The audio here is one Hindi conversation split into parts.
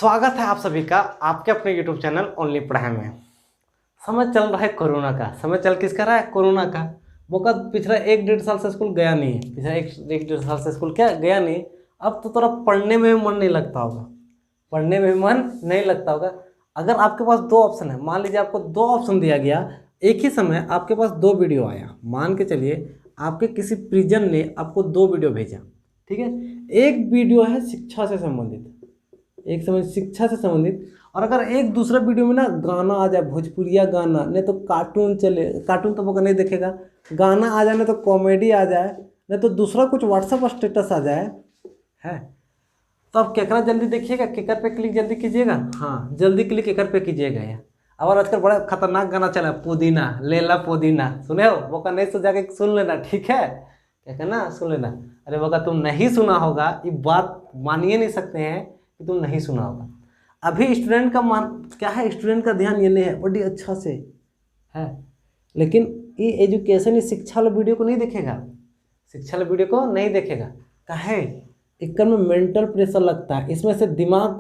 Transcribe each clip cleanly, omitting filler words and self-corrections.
स्वागत है आप सभी का आपके अपने YouTube चैनल ओनली पढ़ाई में। समय चल रहा है कोरोना का। समय चल किसका रहा है? कोरोना का। वो का पिछला 1-1.5 साल से स्कूल गया नहीं है। पिछला 1-1.5 साल से स्कूल क्या गया नहीं। अब तो थोड़ा पढ़ने में भी मन नहीं लगता होगा। पढ़ने में भी मन नहीं लगता होगा। अगर आपके पास दो ऑप्शन है, मान लीजिए आपको दो ऑप्शन दिया गया, एक ही समय आपके पास दो वीडियो आया। मान के चलिए आपके किसी परिजन ने आपको दो वीडियो भेजा, ठीक है। एक वीडियो है शिक्षा से संबंधित, एक समय शिक्षा से संबंधित, और अगर एक दूसरा वीडियो में ना गाना आ जाए, भोजपुरिया गाना, नहीं तो कार्टून चले, कार्टून तो वो नहीं देखेगा, गाना आ जाए, नहीं तो कॉमेडी आ जाए, नहीं तो दूसरा कुछ व्हाट्सएप स्टेटस आ जाए, है तो आप केकरा जल्दी देखिएगा, केकर पे क्लिक जल्दी कीजिएगा। हाँ, जल्दी क्लिक केकर पे कीजिएगा यार। और आजकल बड़ा खतरनाक गाना चला है, पुदीना लेला पुदीना, सुने हो? वो का नहीं तो जाके सुन लेना, ठीक है, क्या कहना, सुन लेना। अरे वो का तुम नहीं सुना होगा, ये बात मानिए नहीं सकते हैं कि तुम नहीं सुना होगा। अभी स्टूडेंट का मान क्या है, स्टूडेंट का ध्यान ये नहीं है, बड़ी अच्छा से है, लेकिन ये एजुकेशन, ये शिक्षा वाले वीडियो को नहीं देखेगा, शिक्षा वाले वीडियो को नहीं देखेगा। काहे? एक में मेंटल प्रेशर लगता है, इसमें से दिमाग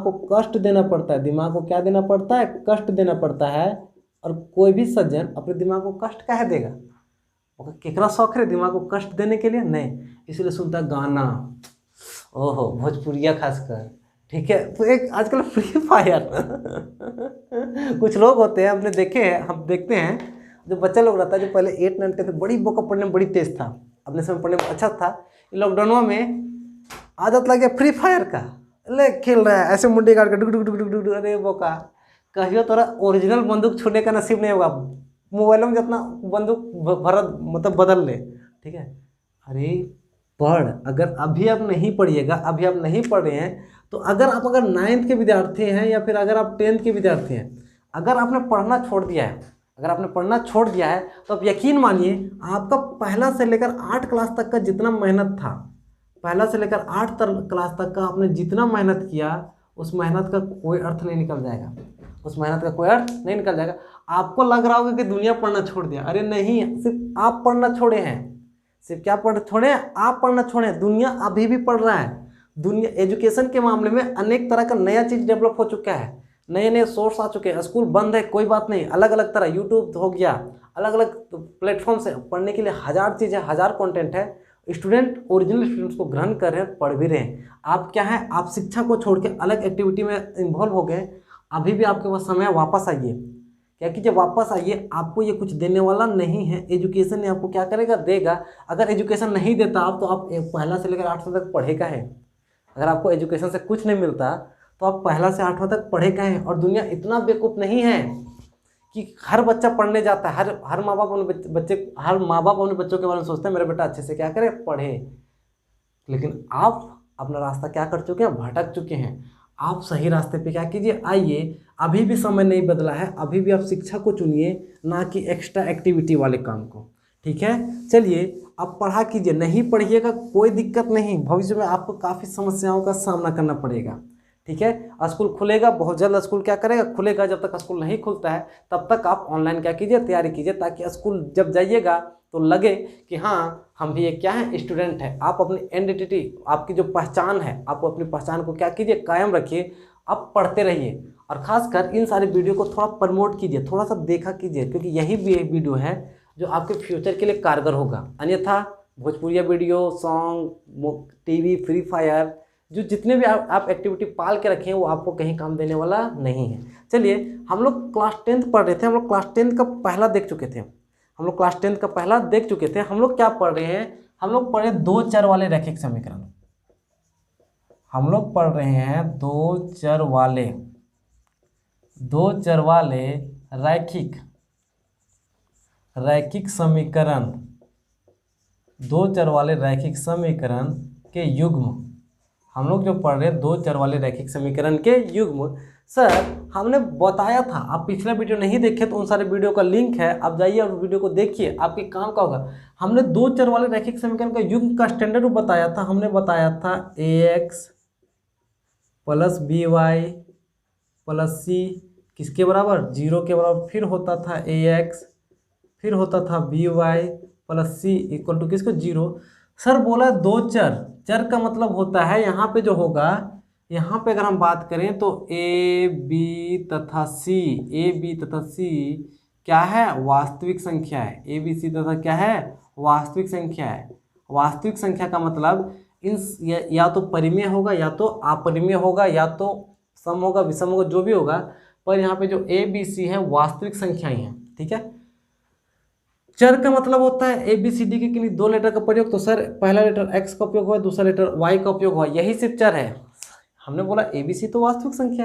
को कष्ट देना पड़ता है। दिमाग को क्या देना पड़ता है? कष्ट देना पड़ता है। और कोई भी सज्जन अपने दिमाग को कष्ट काहे देगा? केकरा शौक है दिमाग को कष्ट देने के लिए? नहीं, इसलिए सुनता है गाना, ओहो भोजपुरिया खासकर, ठीक है। तो एक आजकल फ्री फायर कुछ लोग होते हैं, हमने देखे हैं, हम देखते हैं, जो बच्चा लोग रहता है, जो पहले 8-9 थे, बड़ी बोका पढ़ने में बड़ी तेज था, अपने समय पढ़ने में अच्छा था, लॉकडाउन में आदत लग गया फ्री फायर का, ले खेल रहा है ऐसे मुंडी काट के डुक डुक डुक डुक डुक। अरे बोका, कहियो तोरा ओरिजिनल बंदूक छूने का नसीब नहीं होगा, मोबाइल में जितना बंदूक भरत मतलब बदल ले, ठीक है। अरे पढ़, अगर अभी आप नहीं पढ़िएगा, अभी आप नहीं पढ़ रहे हैं, तो अगर 9th के विद्यार्थी हैं या फिर अगर आप 10th के विद्यार्थी हैं, अगर आपने पढ़ना छोड़ दिया है, अगर आपने पढ़ना छोड़ दिया है, तो आप यकीन मानिए आपका पहला से लेकर 8 क्लास तक का जितना मेहनत था, पहला से लेकर 8 क्लास तक का आपने जितना मेहनत किया, उस मेहनत का कोई अर्थ नहीं निकल जाएगा, उस मेहनत का कोई अर्थ नहीं निकल जाएगा। आपको लग रहा होगा कि दुनिया पढ़ना छोड़ दिया, अरे नहीं, सिर्फ आप पढ़ना छोड़े हैं। सिर्फ क्या पढ़ छोड़े हैं? आप पढ़ना छोड़े हैं। दुनिया अभी भी पढ़ रहा है। दुनिया एजुकेशन के मामले में अनेक तरह का नया चीज़ डेवलप हो चुका है, नए नए सोर्स आ चुके हैं। स्कूल बंद है कोई बात नहीं, अलग अलग तरह यूट्यूब हो गया, अलग अलग प्लेटफॉर्म से पढ़ने के लिए हज़ार चीज़ है, हज़ार कंटेंट है। स्टूडेंट ओरिजिनल स्टूडेंट्स को ग्रहण कर रहे हैं, पढ़ भी रहे हैं। आप क्या है, आप शिक्षा को छोड़ के अलग एक्टिविटी में इन्वॉल्व हो गए। अभी भी आपके पास समय है, वापस आइए। क्या कीजिए, वापस आइए। आपको ये कुछ देने वाला नहीं है, एजुकेशन ने आपको क्या करेगा, देगा। अगर एजुकेशन नहीं देता आप, तो आप पहला से लेकर 8वीं तक पढ़ेगा है। अगर आपको एजुकेशन से कुछ नहीं मिलता, तो आप पहला से 8वां तक पढ़ेगा है। और दुनिया इतना बेवकूफ़ नहीं है कि हर बच्चा पढ़ने जाता है। हर माँ बाप अपने बच्चों के बारे में सोचते हैं, मेरा बेटा अच्छे से क्या करे, पढ़े। लेकिन आप अपना रास्ता क्या कर चुके हैं, भटक चुके हैं। आप सही रास्ते पे क्या कीजिए, आइए। अभी भी समय नहीं बदला है, अभी भी आप शिक्षा को चुनिए, ना कि एक्स्ट्रा एक्टिविटी वाले काम को, ठीक है। चलिए आप पढ़ा कीजिए, नहीं पढ़िएगा कोई दिक्कत नहीं, भविष्य में आपको काफ़ी समस्याओं का सामना करना पड़ेगा, ठीक है। स्कूल खुलेगा बहुत जल्द, स्कूल क्या करेगा, खुलेगा। जब तक स्कूल नहीं खुलता है तब तक आप ऑनलाइन क्या कीजिए, तैयारी कीजिए, ताकि स्कूल जब जाइएगा तो लगे कि हाँ हम भी एक क्या है, स्टूडेंट है। आप अपनी आइडेंटिटी, आपकी जो पहचान है, आप अपनी पहचान को क्या कीजिए, कायम रखिए। आप पढ़ते रहिए, और ख़ासकर इन सारे वीडियो को थोड़ा प्रमोट कीजिए, थोड़ा सा देखा कीजिए, क्योंकि यही भी एक वीडियो है जो आपके फ्यूचर के लिए कारगर होगा। अन्यथा भोजपुरिया video, song, TV, free fire, जो जितने भी आप एक्टिविटी पाल के रखे हैं, वो आपको कहीं काम देने वाला नहीं है। चलिए, हम लोग क्लास 10th पढ़ रहे थे, हम लोग क्लास 10th का पहला देख चुके थे, हम लोग क्लास 10th का पहला देख चुके थे। हम लोग क्या पढ़ रहे हैं, हम लोग पढ़ रहे हैं 2 चर वाले रैखिक समीकरण। हम लोग पढ़ रहे हैं 2 चर वाले रैखिक समीकरण, 2 चर वाले रैखिक समीकरण के युग्म। हम लोग जो पढ़ रहे हैं 2 चर वाले रैखिक समीकरण के युग्म। सर हमने बताया था, आप पिछला वीडियो नहीं देखे तो उन सारे वीडियो का लिंक है, आप जाइए और वीडियो को देखिए, आपके काम का होगा। हमने 2 चर वाले रैखिक समीकरण का युग्म का स्टैंडर्ड रूप बताया था। हमने बताया था ax + by + c किसके बराबर, 0 के बराबर। फिर होता था ax, फिर होता था by + c = किसको, 0। सर बोला 2 चर, चर का मतलब होता है यहाँ पे जो होगा, यहाँ पे अगर हम बात करें तो ए बी तथा सी क्या है, वास्तविक संख्या है। ए बी सी तथा क्या है, वास्तविक संख्या है। वास्तविक संख्या का मतलब इन या तो परिमेय होगा या तो अपरिमेय होगा या तो सम होगा विषम होगा जो भी होगा, पर यहाँ पे जो ए बी सी है वास्तविक संख्याएं हैं। ठीक है, चर का मतलब होता है ए बी सी डी के किन्हीं दो लेटर का प्रयोग। तो सर पहला लेटर एक्स का उपयोग हुआ, दूसरा लेटर वाई का उपयोग हुआ, यही सिर्फ चर है। हमने बोला ए बी सी तो वास्तविक संख्या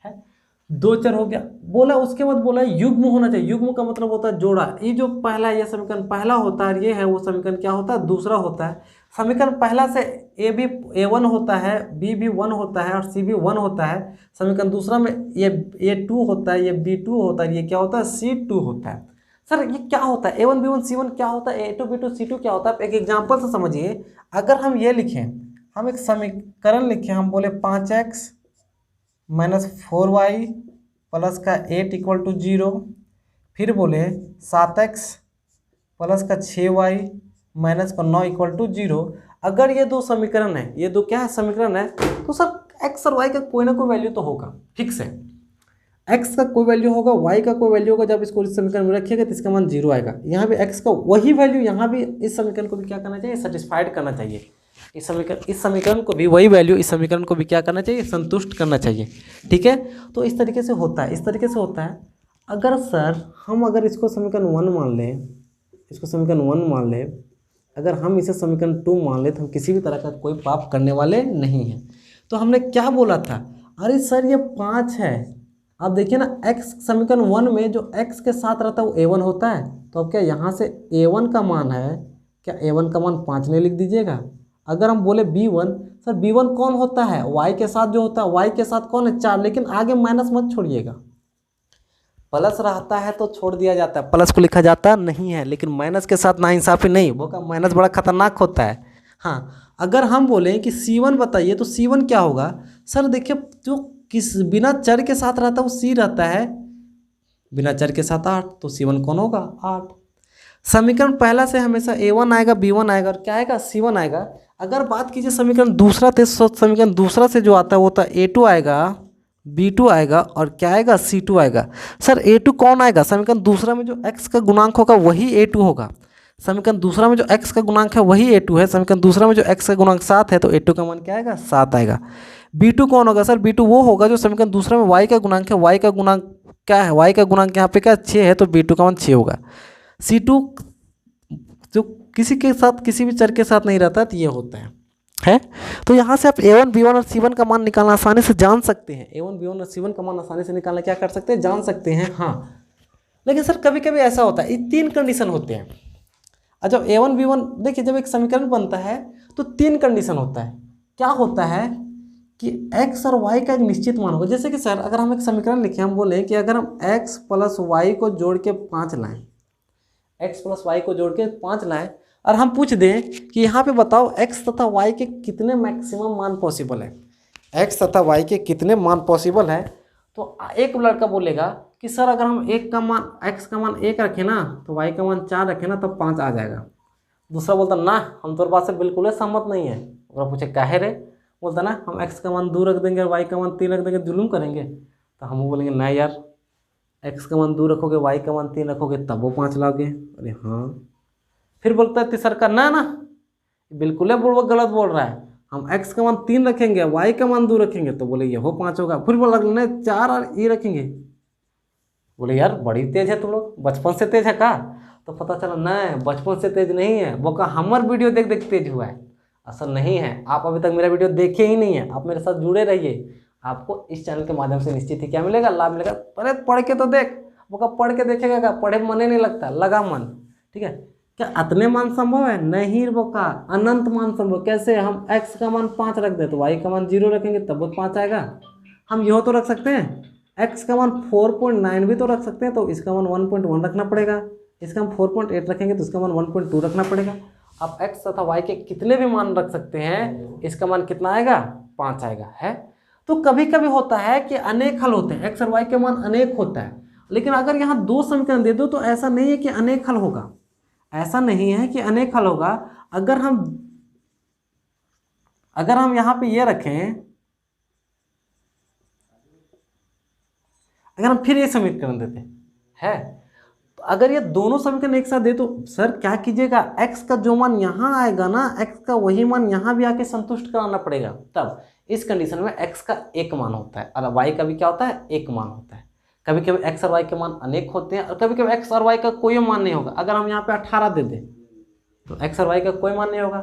है, दो चर हो गया। बोला उसके बाद बोला युग्म होना चाहिए। युग्म का मतलब होता है जोड़ा। ये जो पहला है, ये समीकरण पहला होता है, ये है वो समीकरण क्या होता है, दूसरा होता है। समीकरण पहला से ए भी A1 होता है, बी भी 1 होता है और सी भी 1 होता है। समीकरण दूसरा में ये A2 होता है, ये B2 होता है, ये क्या होता है, C2 होता है। सर ये क्या होता है, A1 B1 C1 क्या होता है, A2 B2 C2 क्या होता है। आप एक एग्जाम्पल से समझिए। अगर हम ये लिखें, हम एक समीकरण लिखें, हम बोले 5x माइनस 4y प्लस का 8 इक्वल टू 0, फिर बोले 7x प्लस का 6y माइनस का 9 इक्वल टू 0। अगर ये दो समीकरण है, ये दो क्या है, समीकरण है, तो सर x और y का कोई ना कोई वैल्यू तो होगा फिक्स है। x का कोई वैल्यू होगा, y का कोई वैल्यू होगा। जब इसको इस समीकरण में रखिएगा तो इसका मान 0 आएगा। यहाँ भी x का वही वैल्यू, यहाँ भी इस समीकरण को भी क्या करना चाहिए, सेटिस्फाइड करना चाहिए। इस समीकरण को भी वही वैल्यू इस समीकरण को भी क्या करना चाहिए, संतुष्ट करना चाहिए। ठीक है, तो इस तरीके से होता है, इस तरीके से होता है। अगर सर हम अगर इसको समीकरण 1 मान लें, इसको समीकरण 1 मान लें, अगर हम इसे समीकरण 2 मान लें, तो हम किसी भी तरह का कोई पाप करने वाले नहीं हैं। तो हमने क्या बोला था, अरे सर ये 5 है। आप देखिए ना, x समीकरण 1 में जो x के साथ रहता है वो A1 होता है। तो अब क्या यहाँ से A1 का मान है, क्या A1 का मान 5 नहीं लिख दीजिएगा। अगर हम बोले B1, सर B1 कौन होता है, y के साथ जो होता है, y के साथ कौन है, 4। लेकिन आगे माइनस मत छोड़िएगा, प्लस रहता है तो छोड़ दिया जाता है, प्लस को लिखा जाता नहीं है। लेकिन माइनस के साथ नाइंसाफी नहीं, वो का माइनस बड़ा खतरनाक होता है। हाँ, अगर हम बोलें कि C1 बताइए, तो C1 क्या होगा। सर देखिए, जो किस बिना चर के साथ रहता है वो C रहता है, बिना चर के साथ 8, तो C1 कौन होगा, 8। समीकरण पहला से हमेशा A1 आएगा, B1 आएगा और क्या आएगा, C1 आएगा। अगर बात कीजिए समीकरण दूसरा, तो समीकरण दूसरा से जो आता है वो होता है A2 आएगा, B2 आएगा और क्या आएगा, C2 आएगा। सर A2 कौन आएगा, समीकरण दूसरा में जो x का गुणांक होगा वही A2 होगा। समीकरण दूसरा में जो x का गुणांक है वही A2 है। समीकरण दूसरा में जो x का गुणांक 7 है, तो A2 का मान क्या आएगा, 7 आएगा। B2 कौन होगा, सर B2 वो होगा जो समीकरण दूसरा में y का गुणांक है, y का गुणांक क्या है, y का गुणांक यहाँ पे क्या 6 है, तो B2 का मान 6 होगा। C2 जो किसी के साथ, किसी भी चर के साथ नहीं रहता, तो ये होता है। तो यहाँ से आप A1 B1 और C1 का मान निकालना आसानी से जान सकते हैं। A1 B1 और C1 का मान आसानी से निकालना क्या कर सकते हैं, जान सकते हैं। हाँ, लेकिन सर कभी कभी ऐसा होता है, ये 3 कंडीशन होते हैं। जब A1 B1, देखिए जब एक समीकरण बनता है तो 3 कंडीशन होता है। क्या होता है कि x और y का एक निश्चित मान होगा। जैसे कि सर अगर हम एक समीकरण लिखें, हम बोले कि अगर हम x प्लस वाई को जोड़ के 5 लाएँ, x प्लस वाई को जोड़ के 5 लाएँ, और हम पूछ दें कि यहाँ पे बताओ x तथा y के कितने मैक्सिमम मान पॉसिबल है, x तथा y के कितने मान पॉसिबल है, तो एक लड़का बोलेगा कि सर अगर हम x का मान 1 रखें ना, तो y का मान 4 रखें ना, तब 5 आ जाएगा। दूसरा बोलता ना, हम तो बात से बिल्कुल सहमत नहीं है। अगर पूछे काहे रे, बोलता ना हम x का मान 2 रख देंगे और y का मान 3 रख देंगे, जुलूम करेंगे। तो हम बोलेंगे ना यार, x का मान 2 रखोगे, y का मान 3 रखोगे, तब वो 5 लाओगे। अरे हाँ। फिर बोलता है तीसरा का ना बिल्कुल है, वो गलत बोल रहा है, हम x का मान 3 रखेंगे, y का मान 2 रखेंगे, तो बोले ये हो 5 होगा। फिर बोला नहीं 4 और ये रखेंगे, बोले यार बड़ी तेज है तुम लोग, बचपन से तेज है का। तो पता चला नहीं, बचपन से तेज नहीं है, वो का हमार वीडियो देख देख तेज हुआ है। असल नहीं है, आप अभी तक मेरा वीडियो देखे ही नहीं है। आप मेरे साथ जुड़े रहिए, आपको इस चैनल के माध्यम से निश्चित ही क्या मिलेगा, लाभ मिलेगा। अरे पढ़ के तो देख, वो का पढ़ के देखेगा क्या, पढ़े मन ही नहीं लगता, लगा मन। ठीक है, क्या अतने मान संभव है, नहीं वो का अनंत मान संभव। कैसे, हम x का मान 5 रख दे तो y का मान 0 रखेंगे, तब वो 5 आएगा। हम यह तो रख सकते हैं, x का मान 4.9 भी तो रख सकते हैं, तो इसका मान 1.1 रखना पड़ेगा। इसका हम 4.8 रखेंगे तो इसका मान 1.2 रखना पड़ेगा। आप x तथा y के कितने भी मान रख सकते हैं, इसका मान कितना आएगा, 5 आएगा। है तो कभी कभी होता है कि अनेक हल होते हैं, x और y के मान अनेक होता है। लेकिन अगर यहाँ 2 समीकरण दे दो तो ऐसा नहीं है कि अनेक हल होगा, ऐसा नहीं है कि अनेक हल होगा। अगर हम यहाँ पे ये रखें अगर हम फिर ये समीकरण देते है, तो अगर ये दोनों समीकरण एक साथ दे तो सर क्या कीजिएगा, x का जो मान यहाँ आएगा ना, x का वही मान यहाँ भी आके संतुष्ट कराना पड़ेगा। तब इस कंडीशन में x का एक मान होता है और y का भी क्या होता है, एक मान होता है। कभी कभी x और y के मान अनेक होते हैं और कभी कभी x और y का कोई मान नहीं होगा। अगर हम यहाँ पे 18 दे दें तो x और y का कोई मान नहीं होगा।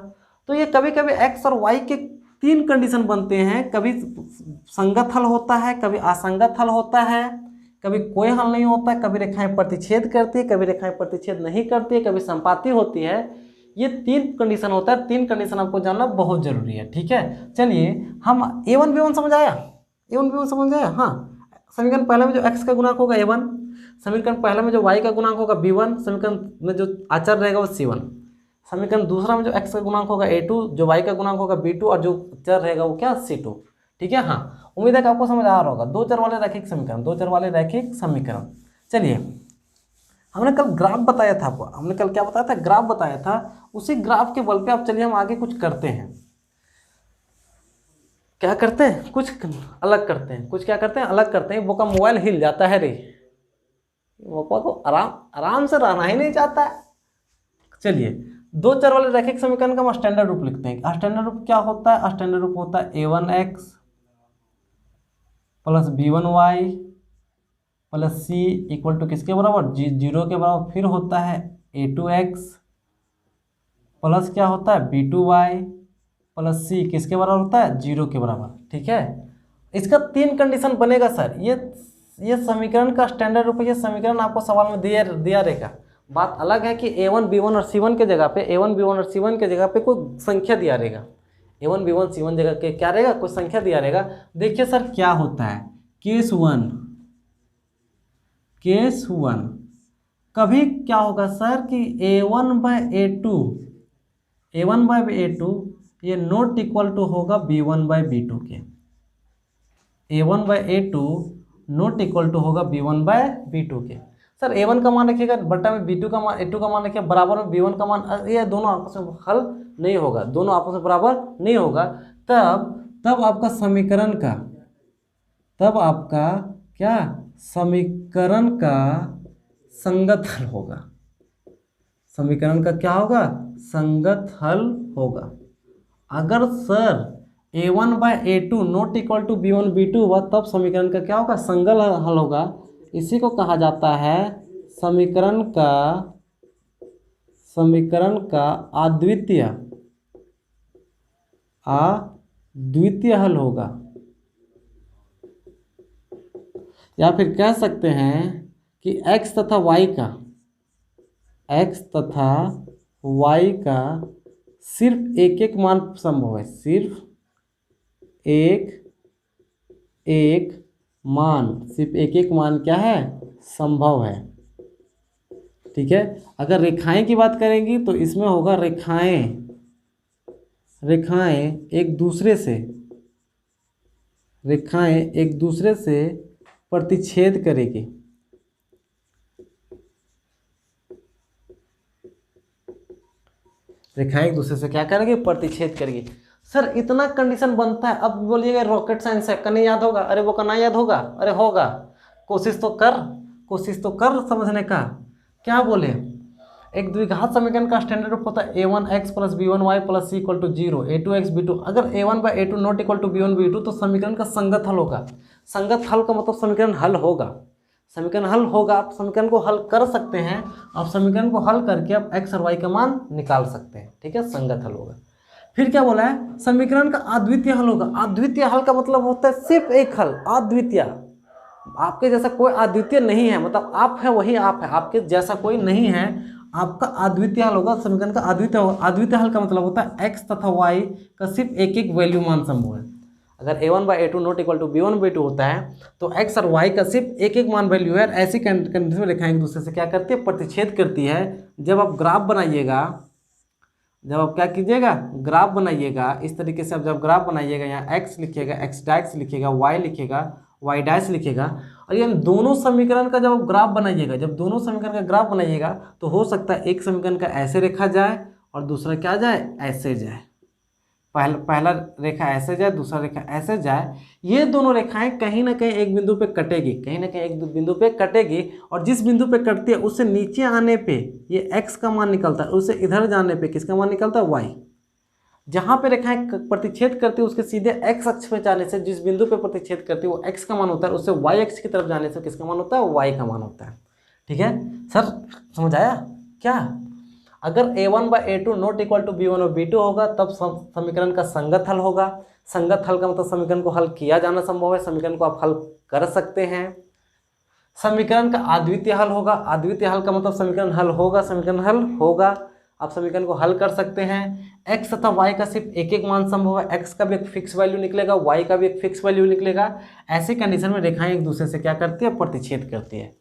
तो ये कभी कभी x और y के तीन कंडीशन बनते हैं, कभी संगत हल होता है, कभी असंगत हल होता है, कभी कोई हल नहीं होता है, कभी रेखाएं प्रतिच्छेद करती है, कभी रेखाएं प्रतिच्छेद नहीं करती है, कभी संपाती होती है। ये तीन कंडीशन होता है, तीन कंडीशन आपको जानना बहुत जरूरी है। ठीक है, चलिए हम a1 b1 समझ आया, a1 b1 समझ आया। हाँ, समीकरण पहले में जो x का गुणांक होगा a1, समीकरण पहले में जो y का गुणांक होगा b1, समीकरण में जो अचर रहेगा वो c1, समीकरण दूसरा में जो x का गुणांक होगा a2, जो y का गुणांक होगा b2 और जो चर रहेगा वो क्या, c2। ठीक है, हाँ, उम्मीद है कि आपको समझ आ रहा होगा। दो चर वाले रैखिक समीकरण, दो चर वाले रैखिक समीकरण। चलिए, हमने कल ग्राफ बताया था आपको, हमने कल क्या बताया था, ग्राफ बताया था। उसी ग्राफ के बल पे आप चलिए हम आगे कुछ करते हैं। क्या करते हैं, कुछ अलग करते हैं, कुछ क्या करते हैं, अलग करते हैं। वो का मोबाइल हिल जाता है रे, वो को आराम से रहना ही नहीं चाहता है। चलिए, दो चर वाले रैखिक समीकरण का हम स्टैंडर्ड रूप लिखते हैं। स्टैंडर्ड रूप क्या होता है, स्टैंडर्ड रूप होता है a1x plus b1y plus c equal to किसके बराबर, 0 के बराबर। फिर होता है a2x प्लस क्या होता है b2y प्लस c किसके बराबर होता है, 0 के बराबर। ठीक है, इसका तीन कंडीशन बनेगा सर। ये समीकरण का स्टैंडर्ड रूप, ये समीकरण आपको सवाल में दिया रहेगा। बात अलग है कि a1 b1 और c1 के जगह पे, a1 b1 और c1 के जगह पे कोई संख्या दिया रहेगा। a1 b1 c1 जगह के क्या रहेगा, कोई संख्या दिया रहेगा। देखिए सर क्या होता है, केस वन कभी क्या होगा सर कि a1 बाय a2 ये नॉट इक्वल टू होगा b1 बाय b2 के। a1 by a2 not equal to होगा b1 बाय b2 के। सर a1 का मान रखिएगा बट्टा में b2 का मान, a2 का मान रखिएगा बराबर में b1 का मान। ये दोनों आपस में हल नहीं होगा, दोनों आपस में बराबर नहीं होगा। तब आपका समीकरण का, तब आपका क्या, समीकरण का संगत हल होगा। समीकरण का क्या होगा, संगत हल होगा। अगर sir a1 by a2 not equal to b1 b2 हुआ तब समीकरण का क्या होगा, संगत हल होगा। इसी को कहा जाता है समीकरण का अद्वितीय हल होगा। या फिर कह सकते हैं कि x तथा y का सिर्फ एक एक मान संभव है, सिर्फ एक एक मान क्या है, संभव है। ठीक है, अगर रेखाएं की बात करेंगी तो इसमें होगा रेखाएं एक दूसरे से प्रतिच्छेद करेगी। रेखाएं एक दूसरे से क्या करेंगे, प्रतिच्छेद करेगी। सर इतना कंडीशन बनता है। अब बोलिएगा रॉकेट साइंस है, करने याद होगा, अरे वो करना याद होगा, अरे होगा, कोशिश तो कर समझने का। क्या बोले, एक द्विघात समीकरण का स्टैंडर्ड रूप होता है a1x plus b1y plus c equal to 0, a2x b2। अगर a1 by a2 not equal to b1 b2 तो समीकरण का संगत हल होगा। संगत हल का मतलब समीकरण हल होगा, समीकरण हल होगा। आप समीकरण को हल कर सकते हैं, आप समीकरण को हल करके आप x और y का मान निकाल सकते हैं। ठीक है, संगत हल होगा। फिर क्या बोला है, समीकरण का अद्वितीय हल होगा। अद्वितीय हल का मतलब होता है सिर्फ एक हल, अद्वितीय। आपके जैसा कोई अद्वितीय नहीं है, मतलब आप है वही आप है, आपके जैसा कोई नहीं है, आपका अद्वितीय हल होगा। समीकरण का अद्वितीय हल का मतलब होता है x तथा y का सिर्फ एक एक वैल्यू मान संभव है। अगर a1 by a2 not equal to b1 by 2 होता है तो x और y का सिर्फ एक एक मान वैल्यू है। ऐसी कंडीशन में रेखाएं एक दूसरे से क्या करती है, प्रतिच्छेद करती है। जब आप ग्राफ बनाइएगा, जब आप क्या कीजिएगा, ग्राफ बनाइएगा इस तरीके से। आप जब ग्राफ बनाइएगा, यहाँ x लिखिएगा, x डैश लिखिएगा, y लिखिएगा, y डैश लिखिएगा। और ये दोनों समीकरण का जब आप ग्राफ बनाइएगा, जब दोनों समीकरण का ग्राफ बनाइएगा तो हो सकता है एक समीकरण का ऐसे रेखा जाए और दूसरा क्या जाए, ऐसे जाए। पहला रेखा ऐसे जाए, दूसरा रेखा ऐसे जाए, ये दोनों रेखाएं कहीं ना कहीं एक बिंदु पे कटेगी, कहीं ना कहीं एक बिंदु पे कटेगी, और जिस बिंदु पे कटती है उससे नीचे आने पे ये x का मान निकलता है, उससे इधर जाने पे किसका मान निकलता है, y। जहाँ पे रेखाएं प्रतिच्छेद करती है उसके सीधे x अक्ष पे जाने से जिस बिंदु पे प्रतिच्छेद करती है वो x का मान होता है, उससे y अक्ष की तरफ जाने से किसका मान होता है, y का मान होता है। ठीक है सर, समझ आया क्या? अगर a1/a2 not equal to b1/b2 होगा तब समीकरण का संगत हल होगा। संगत हल का मतलब समीकरण को हल किया जाना संभव है, समीकरण को आप हल कर सकते हैं। समीकरण का अद्वितीय हल होगा, अद्वितीय हल का मतलब समीकरण हल होगा, समीकरण हल होगा, आप समीकरण को हल कर सकते हैं। x तथा y का सिर्फ एक एक मान संभव है, x का भी एक फिक्स वैल्यू निकलेगा, y का भी एक फिक्स वैल्यू निकलेगा। ऐसी कंडीशन में रेखाएं एक दूसरे से क्या करती है, प्रतिच्छेद करती है।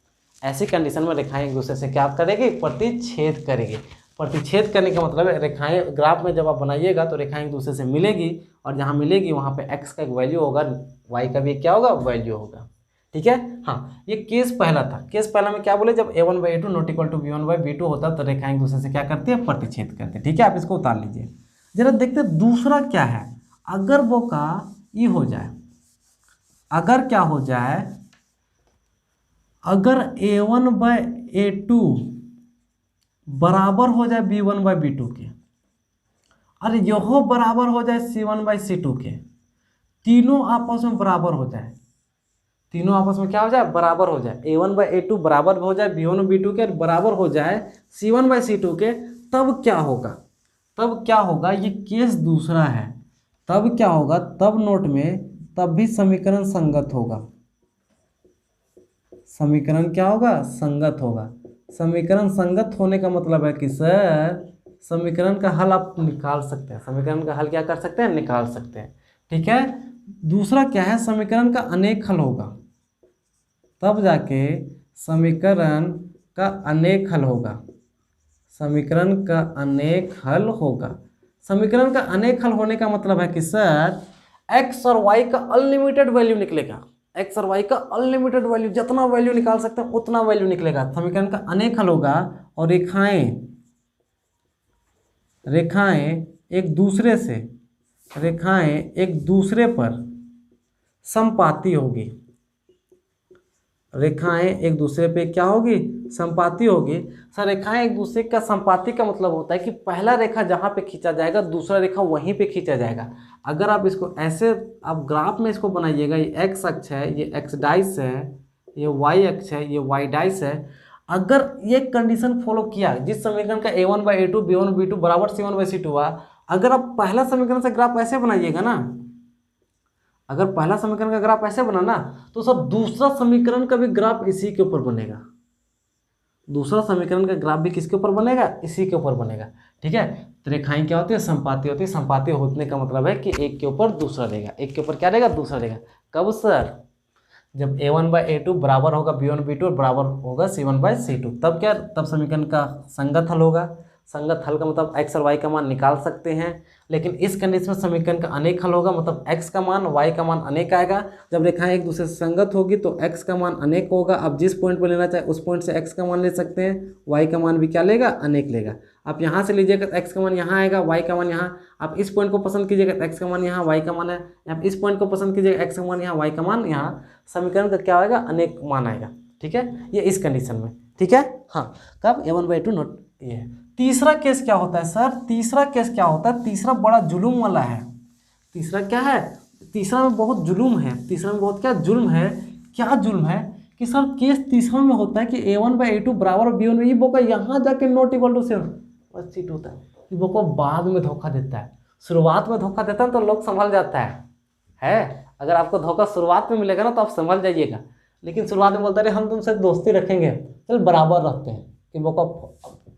ऐसी कंडीशन में रेखाएं एक दूसरे से क्या करेगी, प्रतिच्छेद करेगी। प्रतिच्छेद करने का मतलब है रेखाएं ग्राफ में जब आप बनाइएगा तो रेखाएं एक दूसरे से मिलेगी, और जहाँ मिलेगी वहाँ पे x का एक वैल्यू होगा, y का भी क्या होगा, वैल्यू होगा। ठीक है, हाँ ये केस पहला था। केस पहला में क्या बोले, जब a1/a2 not equal to b1/b2 होता तो रेखाएं एक दूसरे से क्या करती है, प्रतिच्छेद करती है। ठीक है, आप इसको उतार लीजिए। जरा देखते दूसरा क्या है। अगर वो का ये हो जाए, अगर क्या हो जाए, अगर a1/a2 बराबर हो जाए b1/b2 के, अरे यहो बराबर हो जाए c1/c2 के, तीनों आपस में बराबर हो जाए, तीनों आपस में क्या हो जाए, बराबर हो जाए। a1/a2 बराबर हो जाए b1/b2 के, बराबर हो जाए c1/c2 के, तब क्या होगा, तब क्या होगा, ये केस दूसरा है। तब क्या होगा, तब नोट में, तब भी समीकरण संगत होगा। समीकरण क्या होगा, संगत होगा। समीकरण संगत होने का मतलब है कि सर समीकरण का हल आप निकाल सकते हैं, समीकरण का हल क्या कर सकते हैं, निकाल सकते हैं। ठीक है, दूसरा क्या है, समीकरण का अनेक हल होगा, तब जाके समीकरण का अनेक हल होगा। समीकरण का अनेक हल होगा। समीकरण का अनेक हल होने का मतलब है कि सर x और y का अनलिमिटेड वैल्यू निकलेगा, x और y का अनलिमिटेड वैल्यू, जितना वैल्यू निकाल सकते हैं उतना वैल्यू निकलेगा। समीकरण का अनेक हल होगा, और रेखाएं एक दूसरे से, रेखाएं एक दूसरे पर संपाती होगी। रेखाएं एक दूसरे पे क्या होगी, संपाती होगी। सर रेखाएं एक दूसरे का संपाती का मतलब होता है कि पहला रेखा जहाँ पे खींचा जाएगा दूसरा रेखा वहीं पे खींचा जाएगा। अगर आप इसको ऐसे आप ग्राफ में इसको बनाइएगा, ये x अक्ष है, ये x डाइस है, ये y अक्ष है, ये y डाइस है। अगर ये कंडीशन फॉलो किया, जिस समीकरण का a1/a2 b1/b2 बराबर c1/c2 हुआ, अगर आप पहला समीकरण से ग्राफ ऐसे बनाइएगा ना, अगर पहला समीकरण का ग्राफ ऐसे बना ना, तो सर दूसरा समीकरण का भी ग्राफ इसी के ऊपर बनेगा। दूसरा समीकरण का ग्राफ भी किसके ऊपर बनेगा, इसी के ऊपर बनेगा। ठीक है, तो रेखाएं क्या होती है, संपाती होती है। संपाती होने का मतलब है कि एक के ऊपर दूसरा रहेगा, एक के ऊपर क्या रहेगा, दूसरा रहेगा। कब सर, जब a1/a2 बराबर होगा b1/b2 और बराबर होगा c1/c2, तब क्या, तब समीकरण का संगत हल होगा। संगत हल का मतलब x और y का मान निकाल सकते हैं, लेकिन इस कंडीशन में समीकरण का अनेक हल होगा, मतलब x का मान y का मान अनेक आएगा। जब रेखाएं एक दूसरे से संगत होगी तो x का मान अनेक होगा। आप जिस पॉइंट पर लेना चाहे उस पॉइंट से x का मान ले सकते हैं, y का मान भी क्या लेगा, अनेक लेगा। आप यहाँ से लीजिएगा तो x का मान यहाँ आएगा, y का मान यहाँ। आप इस पॉइंट को पसंद कीजिएगा तो x का मान यहाँ, y का मान है। आप इस पॉइंट को पसंद कीजिएगा, x का मान यहाँ, y का मान यहाँ। समीकरण का क्या आएगा, अनेक मान आएगा। ठीक है, ये इस कंडीशन में। ठीक है, हाँ, कब a1/2 नोट ये। तीसरा केस क्या होता है सर, तीसरा केस क्या होता है, तीसरा बड़ा जुलूम वाला है। तीसरा क्या है, तीसरा में बहुत जुलूम है। तीसरा में बहुत क्या जुल्म है, क्या जुल्म है कि सर केस तीसरा में होता है कि a1/a2 बराबर b1, ये बोका यहाँ जाके नॉट इक्वल टू c2 होता है। ये बोका बाद में धोखा देता है, शुरुआत में धोखा देता है तो लोग संभल जाता है। अगर आपको धोखा शुरुआत में मिलेगा ना तो आप संभल जाइएगा, लेकिन शुरुआत में बोलता है हम तुमसे दोस्ती रखेंगे, चल बराबर रखते हैं, कि बोका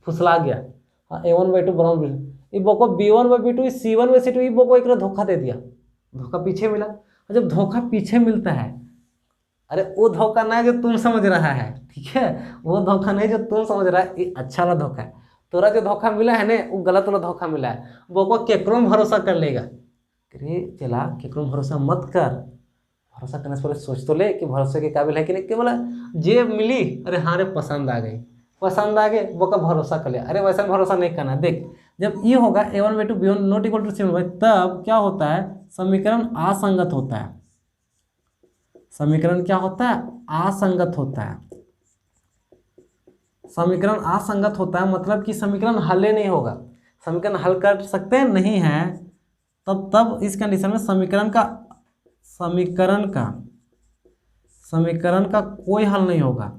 फुसला गया। हाँ, a1/2 बराबर, ये बोको b1/b2 c1/c2, ये बोको एक धोखा दे दिया, धोखा पीछे मिला। और जब धोखा पीछे मिलता है, अरे वो धोखा नहीं जो तुम समझ रहा है, ठीक है, वो धोखा नहीं जो तुम समझ रहा है, ये अच्छा वाला धोखा है। तोरा जो धोखा मिला है ना, वो गलत वाला धोखा मिला है। बोको केकरो में भरोसा कर लेगा, अरे चला केकरो में भरोसा मत कर, भरोसा करने से पहले सोच तो ले कि भरोसे के काबिल है कि नहीं। बोला जेब मिली, अरे हाँ रे पसंद आ गई, पसंद आ गए, वो का भरोसा कर लिया। अरे वैसा भरोसा नहीं करना, देख जब ये होगा a1/2 b1 not equal to c1/, तब क्या होता है, समीकरण असंगत होता है। समीकरण क्या होता है, असंगत होता है। समीकरण असंगत होता है मतलब कि समीकरण हल नहीं होगा। समीकरण हल कर सकते हैं नहीं है, तब इस कंडीशन में समीकरण का कोई हल नहीं होगा।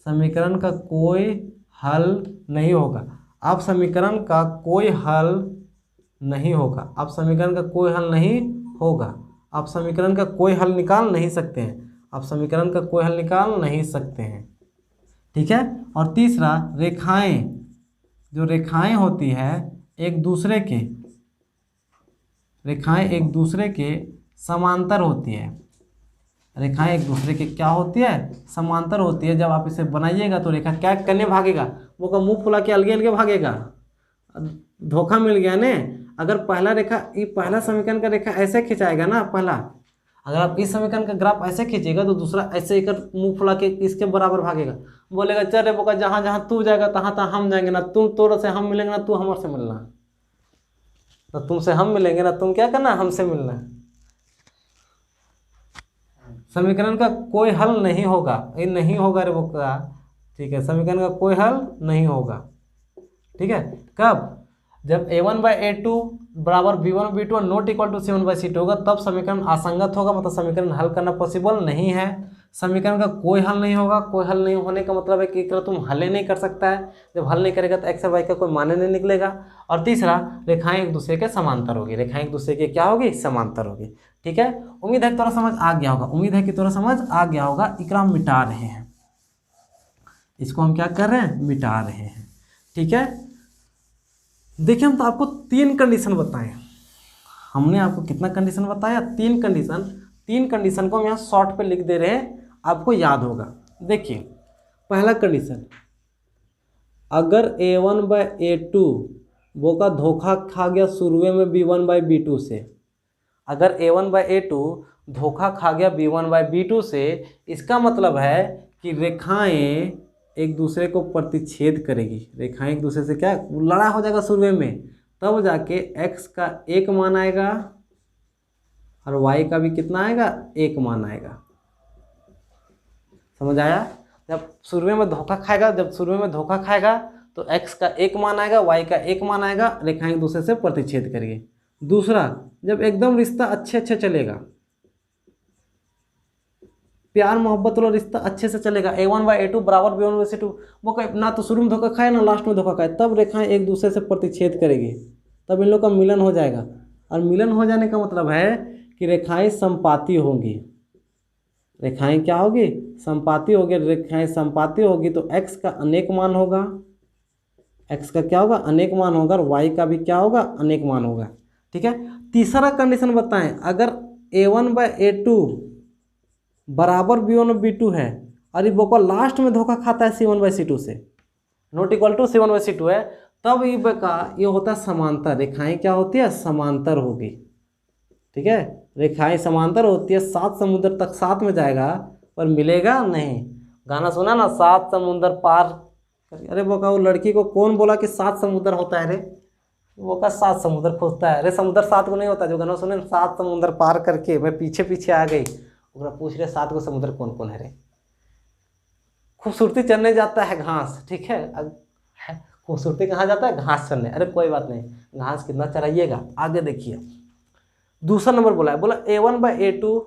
समीकरण का कोई हल नहीं होगा। अब समीकरण का कोई हल नहीं होगा। अब समीकरण का कोई हल नहीं होगा। आप समीकरण का कोई हल निकाल नहीं सकते हैं। आप समीकरण का कोई हल निकाल नहीं सकते हैं, ठीक है। और तीसरा, रेखाएं, जो रेखाएं होती है एक दूसरे के, रेखाएं एक दूसरे के समांतर होती है। रेखाएं एक दूसरे के क्या होती है, समांतर होती है। जब आप इसे बनाइएगा तो रेखा क्या करने भागेगा, वो का मुंह फुला के अलगे अलगे भागेगा। धोखा मिल गया ने। अगर पहला रेखा, ये पहला समीकरण का रेखा ऐसे खिंचाएगा ना, पहला, अगर आप इस समीकरण का ग्राफ ऐसे खींचेगा तो दूसरा ऐसे ही कर मुंह फुला के इसके बराबर भागेगा। बोलेगा चल रे बोका, जहाँ जहाँ तू जाएगा तहाँ तहाँ हम जाएंगे ना, तुम तोड़ से हम मिलेंगे ना तू हमारे से मिलना, ना तुमसे हम मिलेंगे ना तुम क्या करना हमसे मिलना। समीकरण का कोई हल नहीं होगा, ये नहीं होगा रे बोका, ठीक है। समीकरण का कोई हल नहीं होगा, ठीक है। कब, जब a1/a2 बराबर b1/b2 not equal to c1/c2 होगा, तब समीकरण असंगत होगा, मतलब समीकरण हल करना पॉसिबल नहीं है। समीकरण का कोई हल नहीं होगा। कोई हल नहीं होने का मतलब है कि तुम हल ही नहीं कर सकता है। जब हल नहीं करेगा तो x और y का कोई माने नहीं निकलेगा। और तीसरा, रेखाएं एक दूसरे के समांतर होगी। रेखाएं एक दूसरे के क्या होगी, समांतर होगी, ठीक है। उम्मीद है कि थोड़ा समझ आ गया होगा। उम्मीद है कि थोड़ा समझ आ गया होगा। इकरा हम मिटा रहे हैं, इसको हम क्या कर रहे हैं, मिटा रहे हैं, ठीक है। देखिए, हम तो आपको 3 कंडीशन बताए। हमने आपको कितना कंडीशन बताया, 3 कंडीशन। 3 कंडीशन को हम यहाँ शॉर्ट पे लिख दे रहे हैं, आपको याद होगा। देखिए, पहला कंडीशन, अगर a1/a2 वो का धोखा खा गया शुरुए में b1/b2 से, अगर a1/a2 धोखा खा गया b1/b2 से, इसका मतलब है कि रेखाएं एक दूसरे को प्रतिच्छेद करेगी। रेखाएं एक दूसरे से क्या लड़ा हो जाएगा शुरू में, तब जाके x का 1 मान आएगा और y का भी कितना आएगा, 1 मान आएगा। समझ आया। जब शुरू में धोखा खाएगा, जब शुरू में धोखा खाएगा तो x का 1 मान आएगा, y का 1 मान आएगा, रेखाएं एक दूसरे से प्रतिच्छेद करेगी। दूसरा, जब एकदम रिश्ता अच्छे चलेगा, प्यार मोहब्बत वाला रिश्ता अच्छे से चलेगा, a1/a2 बराबर b1/c2, वो ना तो शुरू में धोखा खाए ना लास्ट में धोखा खाए, तब रेखाएं एक दूसरे से प्रतिच्छेद करेगी, तब इन लोग का मिलन हो जाएगा। और मिलन हो जाने का मतलब है कि रेखाएं संपाती होंगी। रेखाएं क्या होगी, संपाती होगी। रेखाएं संपाती होगी तो x का अनेक मान होगा, x का क्या होगा, अनेक मान होगा, और y का भी क्या होगा, अनेक मान होगा, ठीक है। तीसरा कंडीशन बताएं, अगर a1/a2 बराबर b1/b2 है और ये बोका लास्ट में धोखा खाता है c1/c2 से, नॉट इक्वल टू c1/c2 है, तब ये बोका ये होता है समांतर। रेखाएं क्या होती है, समांतर होगी, ठीक है। रेखाएं समांतर होती है, 7 समुद्र तक साथ में जाएगा पर मिलेगा नहीं। गाना सुना ना, 7 समुद्र पार। अरे बोका, वो लड़की को कौन बोला कि 7 समुद्र होता है रे, वो का 7 समुद्र खोजता है। अरे समुद्र 7 को नहीं होता, जो गाना सुने 7 समुद्र पार करके मैं पीछे पीछे आ गई, ओकरा पूछ रहे 7 को समुद्र कौन कौन है रे। खूबसूरती चढ़ने जाता है घास, ठीक है। खूबसूरती कहाँ जाता है, घास चढ़ने। अरे कोई बात नहीं, घास कितना चढ़ाइएगा। आगे देखिए, दूसरा नंबर बोला है, बोला a1/a2,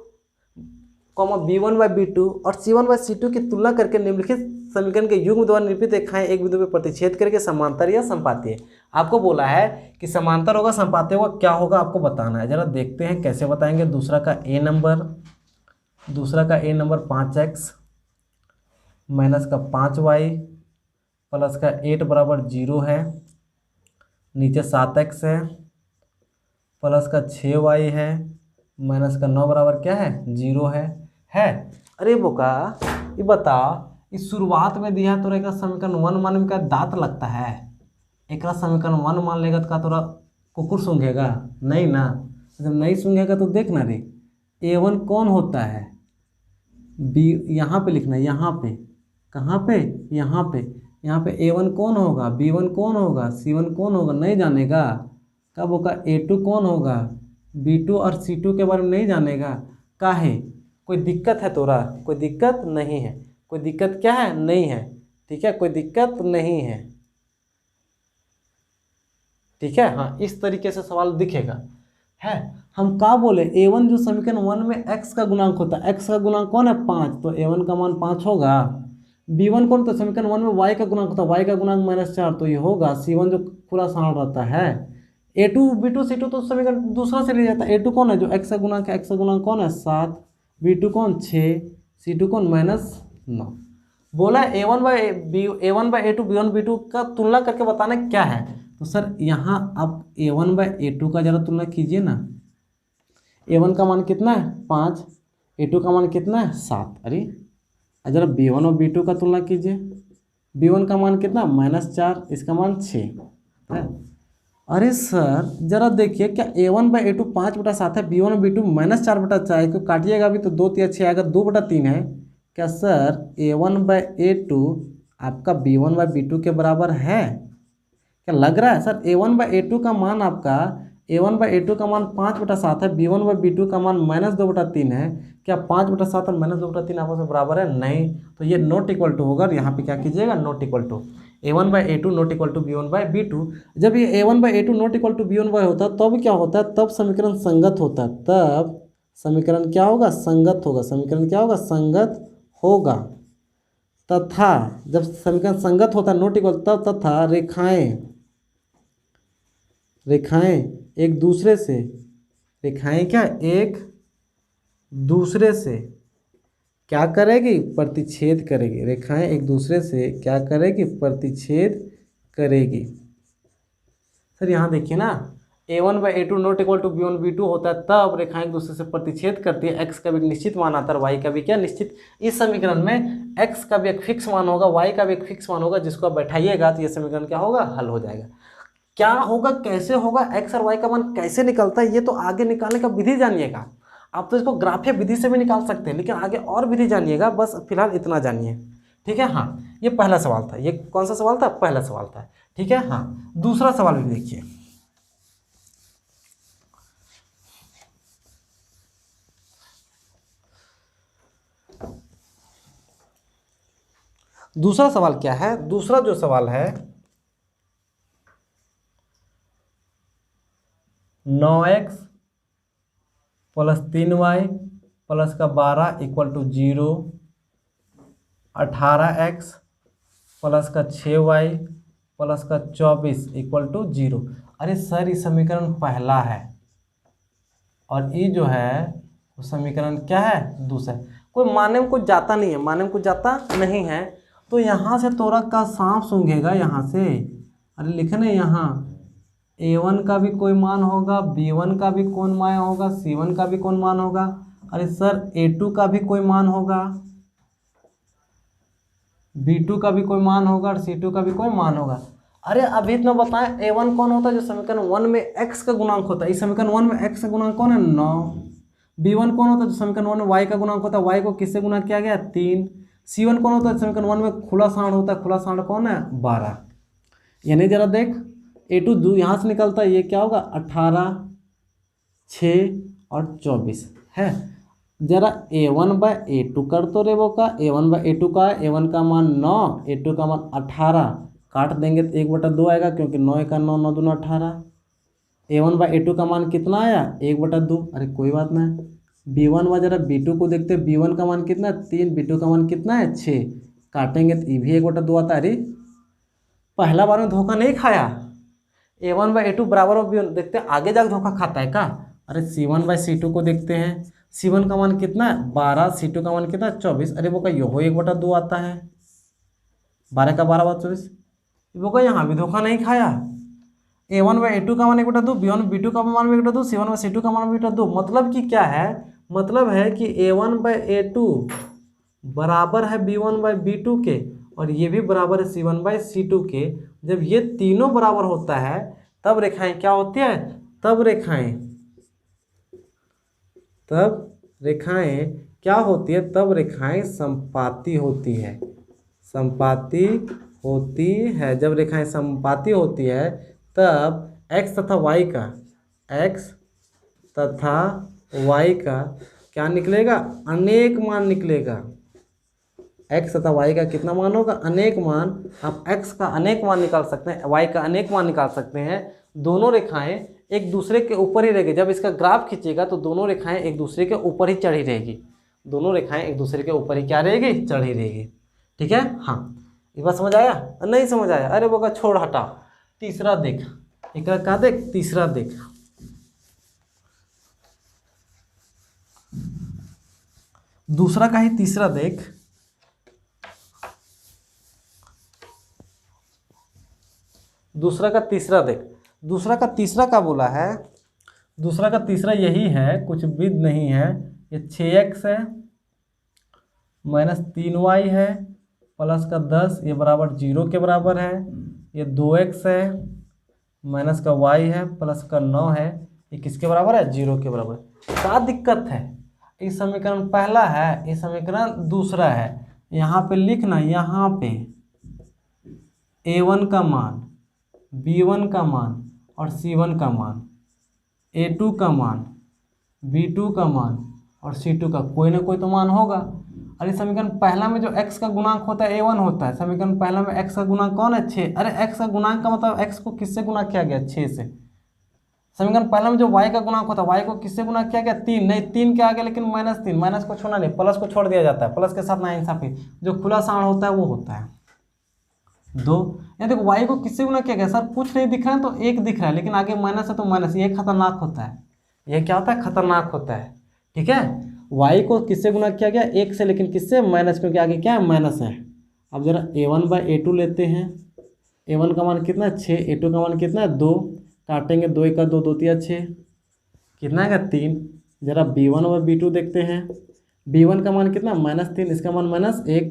b1/b2 और c1/c2 की तुलना करके निम्नलिखित समीकरण के युग्म द्वारा निरूपित रेखाएं एक बिंदु पर प्रतिच्छेद करके समांतर या संपाती है। आपको बोला है कि समांतर होगा, संपाती होगा, क्या होगा आपको बताना है। जरा देखते हैं कैसे बताएंगे। दूसरा का a नंबर 5x माइनस का 5y प्लस का 8 बराबर 0 है, नीचे 7x है, प्लस का 6y है, माइनस का 9 बराबर क्या है, 0 है। अरे बोका, ये बता, इस शुरुआत में दिया है तो एक समीकरण 1 मान में क्या दांत लगता है, एक समीकरण 1 मान लेगा तो का तोरा कुकुर सूंघेगा नहीं ना। जब नहीं सूंघेगा तो देखना रे, a1 कौन होता है, b यहाँ पे लिखना है, यहाँ पे, कहाँ पे, यहाँ पे, यहाँ पे A1 कौन होगा, B1 कौन होगा, C1 कौन होगा, नहीं जानेगा। कब होगा, A2 कौन होगा, B2 और C2 के बारे में नहीं जानेगा। काहे, कोई दिक्कत है तोरा, कोई दिक्कत नहीं है, कोई दिक्कत क्या है, नहीं है, ठीक है, कोई दिक्कत नहीं है, ठीक है। हाँ, इस तरीके से सवाल दिखेगा है। हम क्या बोले, A1 जो समीकरण 1 में x का गुणांक होता है, x का गुणांक कौन है 5, तो A1 का मान 5 होगा। B1 कौन, तो समीकरण 1 में y का गुणांक होता है, y का गुणांक -4, तो ये होगा C1 जो खुला सारण रहता है। A2 B2 C2 तो समीकरण दूसरा से ले जाता है। A2 कौन है, जो x का गुणांक है, x का गुणांक कौन है 7, B2 कौन 6, C2 कौन -9। बोला A1 by A2 B1 B2 का तुलना करके बताना क्या है। तो सर यहाँ आप A1 बाई A2 का जरा तुलना कीजिए ना। A1 का मान कितना है 5, A2 का मान कितना है 7। अरे जरा B1 और B2 का तुलना कीजिए। B1 का मान कितना -4, इसका मान 6 है। अरे सर जरा देखिए, क्या A1 बाई A2 5/7 है, B1 और B2 -4/4, क्यों काटिएगा भी तो 2 3 6 आएगा, 2/3 है। क्या सर A1 बाई A2 आपका B1 बाई B2 के बराबर है, क्या लग रहा है। सर A1 बाई A2 का मान आपका, A1 बाई A2 का मान 5/7 है, B1 बाई B2 का मान -2/3 है। क्या 5/7 और -2/3 आपस में बराबर है, नहीं। तो ये नॉट इक्वल टू होगा, यहाँ पे क्या कीजिएगा, not equal to A1 by A2 not equal to B1 by B2। जब ये A1 by A2 not equal to B1 by होता है तब क्या होता है, तब समीकरण संगत होता है, तब समीकरण क्या होगा, संगत होगा। समीकरण क्या होगा, संगत होगा। तथा जब समीकरण संगत होता है नॉट इक्वल, तब तथा रेखाएं एक दूसरे से, रेखाएं क्या एक दूसरे से क्या करेगी, प्रतिच्छेद करेगी। रेखाएं एक दूसरे से क्या करेगी, प्रतिच्छेद करेगी। सर यहाँ देखिए ना, A1 by A2 not equal to B1 B2 होता है तब रेखाएं एक दूसरे से प्रतिच्छेद करती है। x का भी निश्चित मान आता है, y का भी क्या निश्चित। इस समीकरण में x का भी एक फिक्स मान होगा, y का भी एक फिक्स मान होगा, जिसको आप बैठाइएगा तो ये समीकरण क्या होगा, हल हो जाएगा। क्या होगा, कैसे होगा, x और y का मान कैसे निकलता है, ये तो आगे निकालने का विधि जानिएगा। आप तो इसको ग्राफीय विधि से भी निकाल सकते हैं, लेकिन आगे और विधि जानिएगा, बस फिलहाल इतना जानिए, ठीक है। हाँ, ये पहला सवाल था। ये कौन सा सवाल था, पहला सवाल था, ठीक है। हाँ, दूसरा सवाल भी देखिए। दूसरा सवाल क्या है, दूसरा जो सवाल है 9x प्लस 3y प्लस का 12 इक्वल टू 0, 18x प्लस का 6y प्लस का 24 इक्वल टू 0। अरे सर ये समीकरण पहला है और ये जो है वो समीकरण क्या है, दूसरा। कोई माने में कुछ जाता नहीं है, माने में कुछ जाता नहीं है, तो यहाँ से तोरा का सांप सूंघेगा यहाँ से। अरे लिखने यहाँ A1 का भी कोई मान होगा, B1 का भी कौन मान होगा, C1 का भी कौन मान होगा। अरे सर A2 का भी कोई मान होगा, B2 का भी कोई मान होगा और C2 का भी कोई मान होगा। अरे अभी तो बताएं A1 कौन होता है, जो समीकरण 1 में x का गुणांक होता है। इस समीकरण 1 में x का गुणांक कौन है, 9। B1 कौन होता है, जो समीकरण 1 में y का गुणांक होता है, y को किससे गुणा किया गया, 3। C1 कौन होता है, समीकरण 1 में खुला सारण होता है, खुला सारण कौन है, 12। यानी जरा देख A2 यहाँ से निकलता है, ये क्या होगा 18, 6 और 24 है। जरा A1 बाई A2 कर तो रे वो का, A1 बाई A2 का है, A1 का मान 9, A2 का मान 18, काट देंगे तो 1/2 आएगा, क्योंकि 9 का 9, 9 दूना 18। A1 बाई A2 का मान कितना आया, 1/2। अरे कोई बात नहीं, B1 व जरा B2 को देखते, B1 का मान कितना है 3, B2 का मान कितना है 6, काटेंगे तो ये भी 1/2 आता है। अरे पहला बार में धोखा नहीं खाया, A1 बाई A2 बराबर और B1 देखते हैं, आगे जाकर धोखा खाता है का। अरे C1 बाई C2 को देखते हैं, C1 का मान कितना है 12, C2 का मान कितना है 24। अरे वो का यो 1/2 आता है, 12 का 12 बार 24। वो का यहाँ भी धोखा नहीं खाया, A1 बाई A2 का मान 1/2, B1 B2 का मान 1/2, C1 बाई C2 का मान 1/2। मतलब कि क्या है, मतलब है कि A1 बाई A2 बराबर है B1 बाई B2 के, और ये भी बराबर है C1 बाई C2 के। जब ये तीनों बराबर होता है तब रेखाएं क्या होती है, तब रेखाएं क्या होती है, तब रेखाएं संपाती होती है, संपाती होती है, जब रेखाएं समानुपाती होती है तब x तथा y का क्या निकलेगा, अनेक मान निकलेगा। x तथा y का कितना मान होगा, अनेक मान। आप x का अनेक मान निकाल सकते हैं, y का अनेक मान निकाल सकते हैं। दोनों रेखाएं एक दूसरे के ऊपर ही रहेगी। जब इसका ग्राफ खींचेगा तो दोनों रेखाएं एक दूसरे के ऊपर ही चढ़ी रहेगी। दोनों रेखाएं एक दूसरे के ऊपर ही क्या रहेगी, चढ़ी रहेगी। ठीक है, हाँ ये बात समझ आया? नहीं समझ आया, अरे बोका छोड़ हटा। तीसरा देख, एक का देख, तीसरा देख। दूसरा का ही तीसरा देख। दूसरा का तीसरा देख। दूसरा का तीसरा का बोला है, दूसरा का तीसरा यही है, कुछ भी नहीं है। ये 6x है माइनस 3y है प्लस का 10, ये बराबर 0 के बराबर है। ये 2x है माइनस का y है प्लस का 9 है, ये किसके बराबर है, 0 के बराबर। क्या दिक्कत है, इस समीकरण पहला है, इस समीकरण दूसरा है। यहाँ पे लिखना, यहाँ पे a1 का मान, b1 का मान और c1 का मान, a2 का मान, b2 का मान और c2 का कोई ना कोई तो मान होगा। और इस समीकरण पहला में जो x का गुणांक होता है a1 होता है। समीकरण पहला में x का गुणांक कौन है, 6। अरे x का गुणांक का मतलब x को किससे गुणा किया गया, 6 से। समीकरण पहला में जो y का गुणांक होता है, y को किससे गुणा किया गया, 3। नहीं 3 के आगे लेकिन -3, माइनस को छोड़ना नहीं, प्लस को छोड़ दिया जाता है। प्लस के साथ नाइंसाफी, जो खुला साण होता है वो होता है 2। ये देखो y को किससे गुणा किया गया, सर कुछ नहीं दिख रहा है तो 1 दिख रहा है, लेकिन आगे माइनस है तो माइनस। ये खतरनाक होता है, ये क्या होता है, खतरनाक होता है। ठीक है, y को किससे गुणा किया गया, 1 से, लेकिन किससे, माइनस, क्योंकि आगे क्या है, माइनस है। अब जरा a1/a2 लेते हैं। a1 का मान कितना है, 6। a2 का मान कितना है, 2। काटेंगे, 2 1 2 2 3 6, कितना है, 3। जरा b1/b2 देखते हैं। b1 का मान कितना, -3, इसका मान -1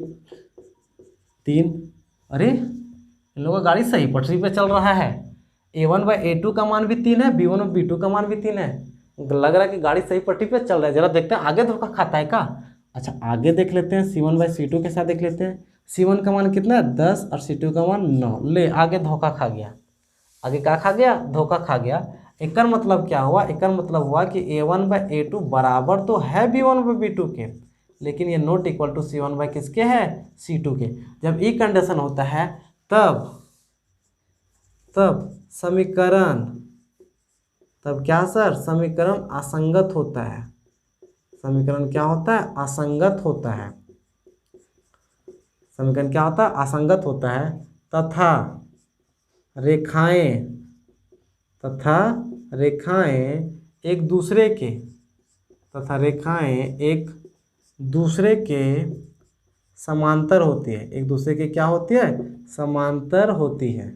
3। अरे इन लोगों का गाड़ी सही पटरी पे चल रहा है। a1/a2 का मान भी 3 है, b1/b2 का मान भी 3 है। लग रहा है कि गाड़ी सही पटरी पे चल रहा है। जरा देखते हैं आगे धोखा खाता है क्या। अच्छा आगे देख लेते हैं, c1/c2 के साथ देख लेते हैं। c1 का मान कितना है, 10 और c2 का मान 9। ले आगे धोखा खा गया, आगे क्या खा गया, धोखा खा गया। एक मतलब क्या हुआ, एक मतलब हुआ कि a1/a2 बराबर तो है b1/b2 के, लेकिन ये नॉट इक्वल टू c1/ किसके है, c2 के। जब ई कंडीशन होता है तब समीकरण, तब क्या सर, समीकरण असंगत होता है। समीकरण क्या होता है, असंगत होता है। समीकरण क्या होता है, असंगत होता है। तथा रेखाएं एक दूसरे के समांतर होती है। एक दूसरे के क्या होती है, समांतर होती है।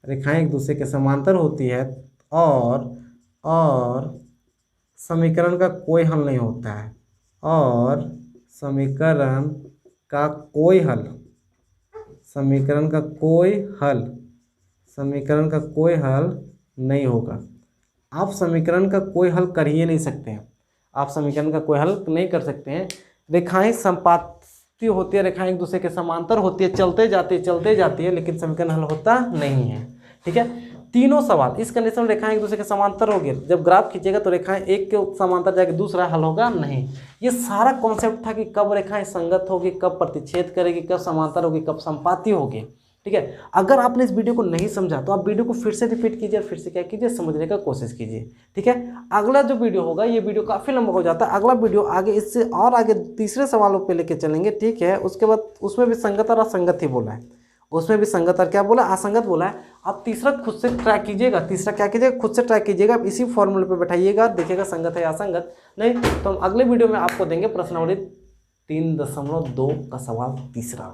रेखाएं एक दूसरे के समांतर होती है और समीकरण का कोई हल नहीं होता है। और समीकरण का कोई हल नहीं होगा। आप समीकरण का कोई हल कर ही नहीं सकते हैं। आप समीकरण का कोई हल नहीं कर सकते हैं। रेखाएं संपाती होती है, रेखाएं एक दूसरे के समांतर होती है, चलते जाती है, लेकिन समीकरण हल होता नहीं है। ठीक है, तीनों सवाल इस कंडीशन में रेखाएं एक दूसरे के समांतर होगी। जब ग्राफ खींचेगा तो रेखाएं एक के समांतर जाके दूसरा हल होगा नहीं। ये सारा कॉन्सेप्ट था कि कब रेखाएं संगत होगी, कब प्रतिच्छेद करेगी, कब समांतर होगी, कब संपाती होगी। ठीक है, अगर आपने इस वीडियो को नहीं समझा तो आप वीडियो को फिर से रिपीट कीजिए और फिर से क्या कीजिए, समझने का कोशिश कीजिए। ठीक है, अगला जो वीडियो होगा, ये वीडियो काफ़ी लंबा हो जाता है। अगला वीडियो आगे इससे और आगे तीसरे सवालों पे लेके चलेंगे। ठीक है, उसके बाद उसमें भी संगत और असंगत ही बोला है, उसमें भी संगत और क्या बोला, असंगत बोला है। आप तीसरा खुद से ट्राई कीजिएगा, तीसरा क्या कीजिएगा, खुद से ट्राई कीजिएगा। आप इसी फॉर्मूले पे बैठाइएगा, देखिएगा संगत है या असंगत। नहीं तो हम अगले वीडियो में आपको देंगे प्रश्नावली 3.2 का सवाल तीसरा।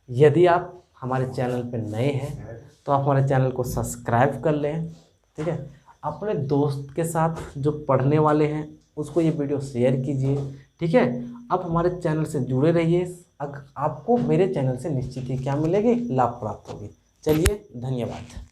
यदि आप हमारे चैनल पे नए हैं तो आप हमारे चैनल को सब्सक्राइब कर लें। ठीक है, अपने दोस्त के साथ जो पढ़ने वाले हैं उसको ये वीडियो शेयर कीजिए। ठीक है, आप हमारे चैनल से जुड़े रहिए। आपको मेरे चैनल से निश्चित ही क्या मिलेगी, लाभ प्राप्त होगी। चलिए, धन्यवाद।